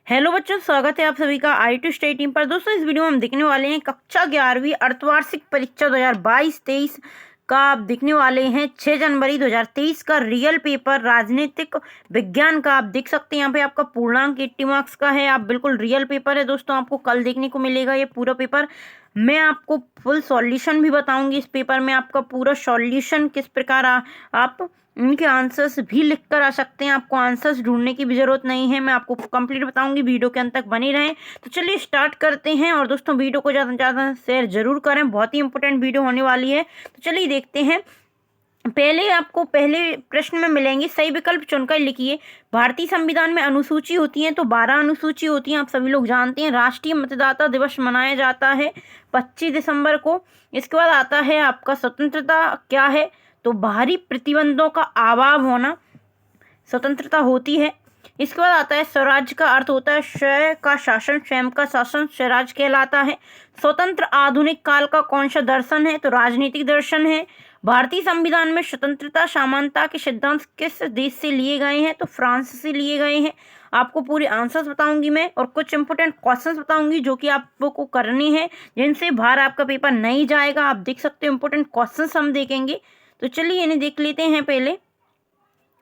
Hello बच्चों, स्वागत है आप सभी का आई2 स्टडी टीम पर। दोस्तों, इस वीडियो में हम देखने वाले हैं कक्षा 11वीं अर्धवार्षिक परीक्षा 2022-23 का। आप देखने वाले हैं 6 जनवरी 2023 का रियल पेपर राजनीतिक विज्ञान का। आप देख सकते हैं यहाँ पे आपका पूर्णांक 80 मार्क्स का है। आप बिल्कुल रियल पेपर है दोस्तों, आपको कल देखने को मिलेगा ये पूरा पेपर। मैं आपको फुल सॉल्यूशन भी बताऊंगी इस पेपर में, आपका पूरा सॉल्यूशन किस प्रकार आप इनके आंसर्स भी लिख कर आ सकते हैं। आपको आंसर्स ढूंढने की भी जरूरत नहीं है, मैं आपको कंप्लीट बताऊंगी। वीडियो के अंत तक बने रहें। तो चलिए स्टार्ट करते हैं। और दोस्तों, वीडियो को ज़्यादा से ज़्यादा शेयर जरूर करें, बहुत ही इंपॉर्टेंट वीडियो होने वाली है। तो चलिए देखते हैं। पहले प्रश्न में मिलेंगे, सही विकल्प चुनकर लिखिए। भारतीय संविधान में अनुसूची होती है, तो 12 अनुसूची होती हैं, आप सभी लोग जानते हैं। राष्ट्रीय मतदाता दिवस मनाया जाता है 25 दिसंबर को। इसके बाद आता है आपका स्वतंत्रता क्या है, तो बाहरी प्रतिबंधों का अभाव होना स्वतंत्रता होती है। इसके बाद आता है स्वराज्य का अर्थ होता है स्वयं का शासन, स्वयं का शासन स्वराज्य कहलाता है। स्वतंत्र आधुनिक काल का कौन सा दर्शन है, तो राजनीतिक दर्शन है। भारतीय संविधान में स्वतंत्रता समानता के सिद्धांत किस देश से लिए गए हैं, तो फ्रांस से लिए गए हैं। आपको पूरे आंसर्स बताऊंगी मैं, और कुछ इंपोर्टेंट क्वेश्चंस बताऊंगी जो कि आपको करने हैं, जिनसे बाहर आपका पेपर नहीं जाएगा। आप देख सकते हो इंपोर्टेंट क्वेश्चंस हम देखेंगे। तो चलिए इन्हें देख लेते हैं। पहले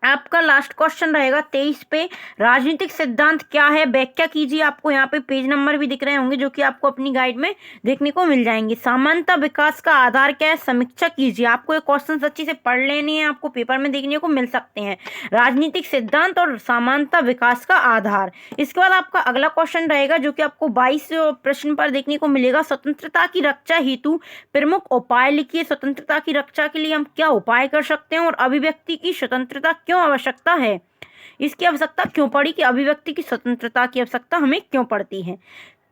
आपका लास्ट क्वेश्चन रहेगा 23 पे, राजनीतिक सिद्धांत क्या है, व्याख्या कीजिए। आपको यहाँ पे पेज नंबर भी दिख रहे होंगे जो कि आपको अपनी गाइड में देखने को मिल जाएंगे। समानता विकास का आधार क्या है, समीक्षा कीजिए। आपको ये क्वेश्चन अच्छी से पढ़ लेने हैं, आपको पेपर में देखने को मिल सकते हैं। राजनीतिक सिद्धांत और समानता विकास का आधार। इसके बाद आपका अगला क्वेश्चन रहेगा जो कि आपको 22 प्रश्न पर देखने को मिलेगा। स्वतंत्रता की रक्षा हेतु प्रमुख उपाय लिखिए। स्वतंत्रता की रक्षा के लिए हम क्या उपाय कर सकते हैं, और अभिव्यक्ति की स्वतंत्रता क्यों आवश्यकता है, इसकी आवश्यकता क्यों पड़ी, कि अभिव्यक्ति की स्वतंत्रता की आवश्यकता हमें क्यों पड़ती है।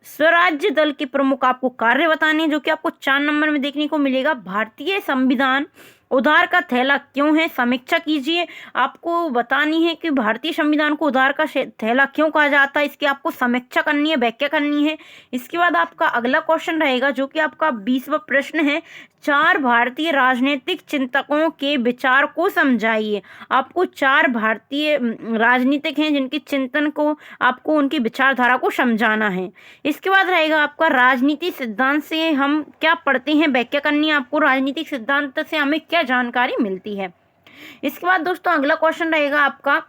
स्वराज्य दल के प्रमुख आपको कार्य बताने, जो कि आपको 4 नंबर में देखने को मिलेगा। भारतीय संविधान उधार का थैला क्यों है, समीक्षा कीजिए। आपको बतानी है कि भारतीय संविधान को उधार का थैला क्यों कहा जाता है, इसकी आपको समीक्षा करनी है, व्याख्या करनी है। इसके बाद आपका अगला क्वेश्चन रहेगा जो कि आपका 20वां प्रश्न है। 4 भारतीय राजनीतिक चिंतकों के विचार को समझाइए। आपको 4 भारतीय राजनीतिक हैं जिनके चिंतन को आपको उनकी विचारधारा को समझाना है। इसके बाद रहेगा आपका राजनीति सिद्धांत से हम क्या पढ़ते हैं, व्याख्या करनी है आपको। राजनीतिक सिद्धांत से हमें क्या जानकारी मिलती है। इसके बाद दोस्तों अगला क्वेश्चन रहेगा आपका,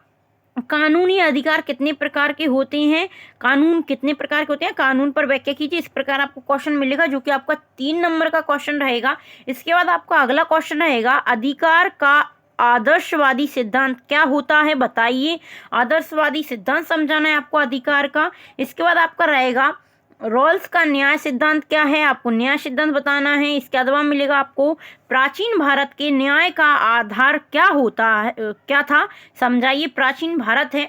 कानूनी अधिकार कितने प्रकार के होते हैं, कानून कितने प्रकार के होते हैं, कानून पर व्याख्या कीजिए। इस प्रकार आपको क्वेश्चन मिलेगा जो कि आपका 3 नंबर का क्वेश्चन रहेगा। इसके बाद आपका अगला क्वेश्चन रहेगा, अधिकार का आदर्शवादी सिद्धांत क्या होता है, बताइए। आदर्शवादी सिद्धांत समझाना है आपको अधिकार का। इसके बाद आपका रहेगा रॉल्स का न्याय सिद्धांत क्या है, आपको न्याय सिद्धांत बताना है। इसके अलावा मिलेगा आपको प्राचीन भारत के न्याय का आधार क्या होता है, क्या था, समझाइए। प्राचीन भारत है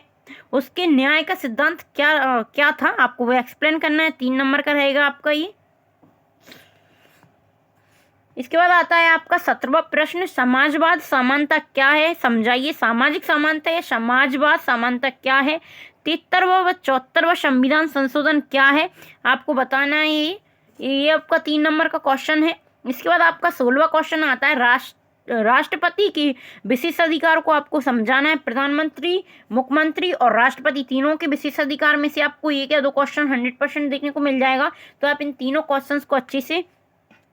उसके न्याय का सिद्धांत क्या था, आपको वो एक्सप्लेन करना है। 3 नंबर का रहेगा आपका ये। इसके बाद आता है आपका 17वां प्रश्न, समाजवाद समानता क्या है, समझाइए। सामाजिक समानता या समाजवाद समानता क्या है। 73वां व 74वां संविधान संशोधन क्या है, आपको बताना है। ये आपका 3 नंबर का क्वेश्चन है। इसके बाद आपका 16वां क्वेश्चन आता है, राष्ट्रपति के विशेषाधिकार को आपको समझाना है। प्रधानमंत्री, मुख्यमंत्री और राष्ट्रपति तीनों के विशेषाधिकार में से आपको एक या 2 क्वेश्चन 100% देखने को मिल जाएगा। तो आप इन तीनों क्वेश्चंस को अच्छे से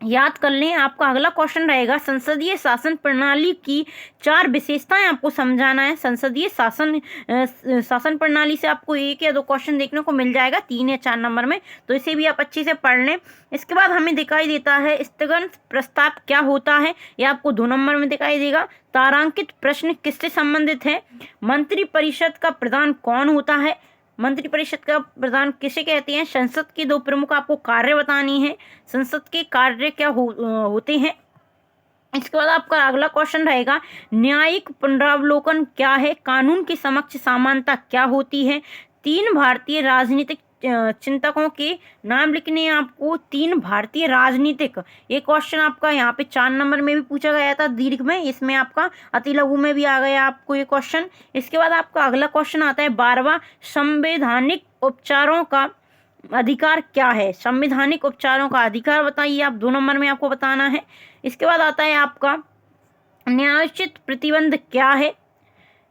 याद कर लें। आपका अगला क्वेश्चन रहेगा, संसदीय शासन प्रणाली की 4 विशेषताएं आपको समझाना है। संसदीय शासन प्रणाली से आपको 1 या 2 क्वेश्चन देखने को मिल जाएगा 3 या 4 नंबर में, तो इसे भी आप अच्छे से पढ़ लें। इसके बाद हमें दिखाई देता है स्थगन प्रस्ताव क्या होता है, यह आपको 2 नंबर में दिखाई देगा। तारांकित प्रश्न किससे संबंधित है। मंत्रिपरिषद का प्रधान कौन होता है, मंत्रिपरिषद का प्रधान किसे कहते हैं। संसद के 2 प्रमुख आपको कार्य बतानी है, संसद के कार्य क्या होते हैं। इसके बाद आपका अगला क्वेश्चन रहेगा, न्यायिक पुनरावलोकन क्या है, कानून के समक्ष समानता क्या होती है। 3 भारतीय राजनीतिक चिंतकों के नाम लिखने हैं आपको। 3 भारतीय राजनीतिक, ये क्वेश्चन आपका यहाँ पे 4 नंबर में भी पूछा गया था दीर्घ में, इसमें आपका अति लघु में भी आ गया आपको ये क्वेश्चन। इसके बाद आपका अगला क्वेश्चन आता है 12वां, संवैधानिक उपचारों का अधिकार क्या है, संवैधानिक उपचारों का अधिकार बताइए। आप 2 नंबर में आपको बताना है। इसके बाद आता है आपका न्यायोचित प्रतिबंध क्या है,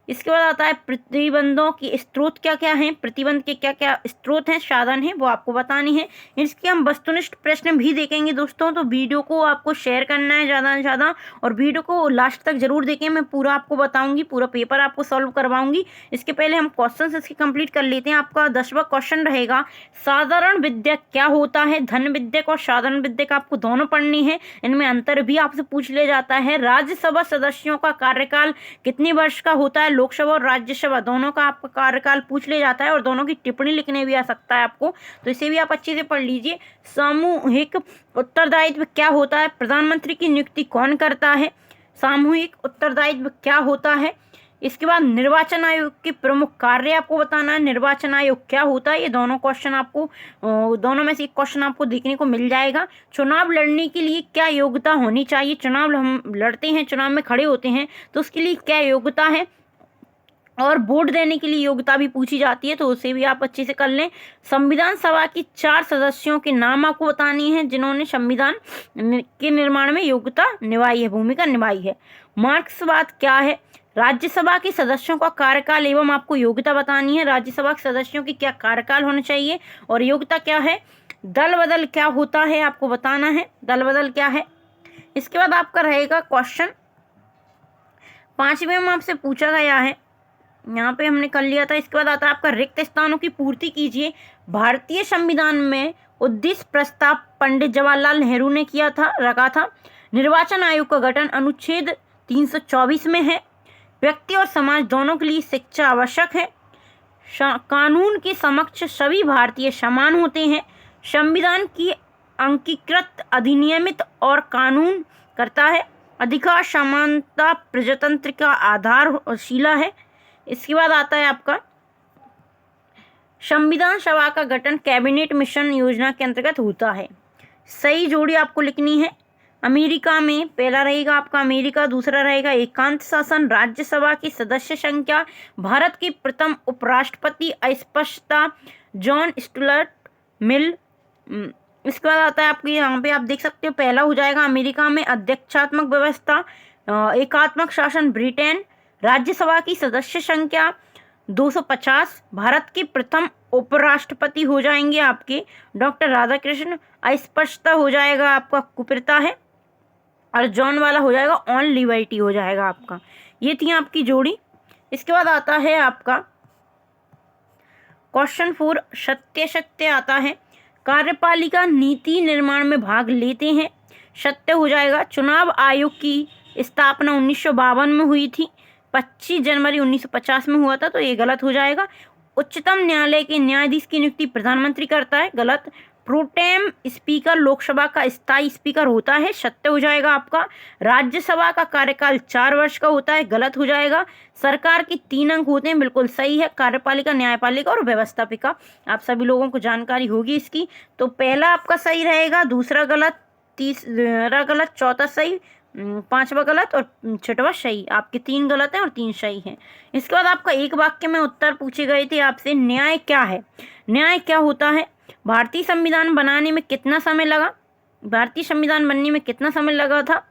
इसके बाद आता है प्रतिबंधों के स्रोत क्या क्या हैं, प्रतिबंध के क्या क्या स्रोत हैं, साधन हैं, वो आपको बतानी है। इसके हम वस्तुनिष्ठ प्रश्न भी देखेंगे दोस्तों, तो वीडियो को आपको शेयर करना है ज़्यादा से ज़्यादा और वीडियो को लास्ट तक जरूर देखें। मैं पूरा आपको बताऊंगी, पूरा पेपर आपको सॉल्व करवाऊंगी। इसके पहले हम क्वेश्चन इसके कंप्लीट कर लेते हैं। आपका 10वां क्वेश्चन रहेगा, साधारण विद्यक क्या होता है। धन विद्यक और साधारण विद्यक आपको दोनों पढ़नी है, इनमें अंतर भी आपसे पूछ लिया जाता है। राज्यसभा सदस्यों का कार्यकाल कितने वर्ष का होता है। लोकसभा और राज्यसभा दोनों का आपका कार्यकाल पूछ लिया जाता है और दोनों की टिप्पणी लिखने भी आ सकता है आपको, तो इसे भी आप अच्छे से पढ़ लीजिए। सामूहिक उत्तरदायित्व क्या होता है। प्रधानमंत्री की नियुक्ति कौन करता है। सामूहिक उत्तरदायित्व क्या होता है। इसके बाद निर्वाचन आयोग के प्रमुख कार्य आपको बताना है। निर्वाचन आयोग क्या होता है, ये दोनों क्वेश्चन आपको, दोनों में से एक क्वेश्चन आपको देखने को मिल जाएगा। चुनाव लड़ने के लिए क्या योग्यता होनी चाहिए। चुनाव हम लड़ते हैं, चुनाव में खड़े होते हैं, तो उसके लिए क्या योग्यता है। और वोट देने के लिए योग्यता भी पूछी जाती है, तो उसे भी आप अच्छे से कर लें। संविधान सभा की 4 सदस्यों के नाम आपको बतानी है जिन्होंने संविधान के निर्माण में योग्यता निभाई है, भूमिका निभाई है। मार्क्सवाद क्या है। राज्यसभा के सदस्यों का कार्यकाल एवं आपको योग्यता बतानी है। राज्यसभा के सदस्यों की क्या कार्यकाल होना चाहिए और योग्यता क्या है। दल बदल क्या होता है आपको बताना है, दल बदल क्या है। इसके बाद आपका रहेगा क्वेश्चन 5वें में आपसे पूछा गया है, यहाँ पे हमने कर लिया था। इसके बाद आता है आपका रिक्त स्थानों की पूर्ति कीजिए। भारतीय संविधान में उद्देश्य प्रस्ताव पंडित जवाहरलाल नेहरू ने किया था, रखा था। निर्वाचन आयोग का गठन अनुच्छेद 324 में है। व्यक्ति और समाज दोनों के लिए शिक्षा आवश्यक है। कानून के समक्ष सभी भारतीय समान होते हैं। संविधान की अंगीकृत अधिनियमित और कानून करता है। अधिकार समानता प्रजातंत्र का आधारशिला है। इसके बाद आता है आपका संविधान सभा का गठन कैबिनेट मिशन योजना के अंतर्गत होता है। सही जोड़ी आपको लिखनी है। अमेरिका में पहला रहेगा आपका अमेरिका, दूसरा रहेगा एकांत शासन। राज्यसभा की सदस्य संख्या। भारत के प्रथम उपराष्ट्रपति अस्पष्टता जॉन स्टुअर्ट मिल। इसके बाद आता है आपके यहाँ पे आप देख सकते हो, पहला हो जाएगा अमेरिका में अध्यक्षात्मक व्यवस्था, एकात्मक शासन ब्रिटेन। राज्यसभा की सदस्य संख्या 250। भारत के प्रथम उपराष्ट्रपति हो जाएंगे आपके डॉक्टर राधाकृष्ण। अस्पष्टता हो जाएगा आपका कुपिरता है और जॉन वाला हो जाएगा ऑन लिबर्टी हो जाएगा आपका। ये थी आपकी जोड़ी। इसके बाद आता है आपका क्वेश्चन 4 सत्य सत्य आता है। कार्यपालिका नीति निर्माण में भाग लेते हैं। सत्य हो जाएगा। चुनाव आयोग की स्थापना 1952 में हुई थी। 25 जनवरी 1950 में हुआ था, तो ये गलत हो जाएगा। उच्चतम न्यायालय के न्यायाधीश की नियुक्ति प्रधानमंत्री करता है, गलत। प्रोटेम स्पीकर लोकसभा का स्थायी स्पीकर होता है, सत्य हो जाएगा आपका। राज्यसभा का कार्यकाल 4 वर्ष का होता है, गलत हो जाएगा। सरकार के 3 अंग होते हैं, बिल्कुल सही है। कार्यपालिका, न्यायपालिका और व्यवस्थापिका, आप सभी लोगों को जानकारी होगी इसकी। तो पहला आपका सही रहेगा, दूसरा गलत, तीसरा गलत, चौथा सही, 5वां गलत और 6वां सही। आपके 3 गलत हैं और 3 सही हैं। इसके बाद आपका एक वाक्य में उत्तर पूछे गए थे आपसे। न्याय क्या है। न्याय क्या होता है। भारतीय संविधान बनाने में कितना समय लगा। भारतीय संविधान बनने में कितना समय लगा था।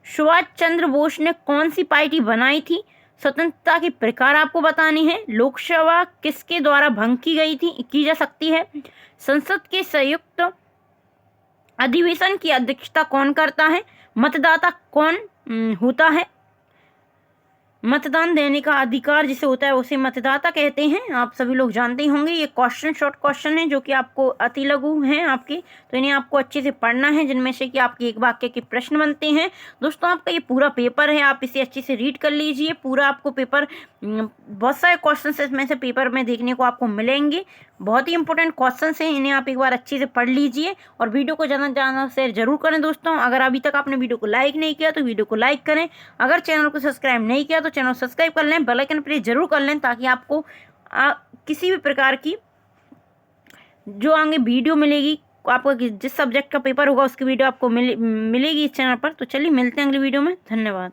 सुभाष चंद्र बोस ने कौन सी पार्टी बनाई थी। स्वतंत्रता के प्रकार आपको बतानी है। लोकसभा किसके द्वारा भंग की जा सकती है। संसद के संयुक्त अधिवेशन की अध्यक्षता कौन करता है। मतदाता कौन होता है। मतदान देने का अधिकार जिसे होता है उसे मतदाता कहते हैं, आप सभी लोग जानते ही होंगे। ये क्वेश्चन शॉर्ट क्वेश्चन है जो कि आपको अति लघु हैं आपके, तो इन्हें आपको अच्छे से पढ़ना है, जिनमें से कि आपके एक वाक्य के प्रश्न बनते हैं। दोस्तों आपका ये पूरा पेपर है, आप इसे अच्छे से रीड कर लीजिए। पूरा आपको पेपर, बहुत सारे क्वेश्चन इसमें से पेपर में देखने को आपको मिलेंगे। बहुत ही इंपॉर्टेंट क्वेश्चन हैं, इन्हें आप एक बार अच्छे से पढ़ लीजिए और वीडियो को ज़्यादा से ज़्यादा शेयर जरूर करें। दोस्तों अगर अभी तक आपने वीडियो को लाइक नहीं किया तो वीडियो को लाइक करें। अगर चैनल को सब्सक्राइब नहीं किया तो चैनल सब्सक्राइब कर लें, बेल आइकन प्रेस जरूर कर लें, ताकि आपको किसी भी प्रकार की जो आगे वीडियो मिलेगी, आपको जिस सब्जेक्ट का पेपर होगा उसकी वीडियो आपको मिलेगी इस चैनल पर। तो चलिए मिलते हैं अगली वीडियो में। धन्यवाद।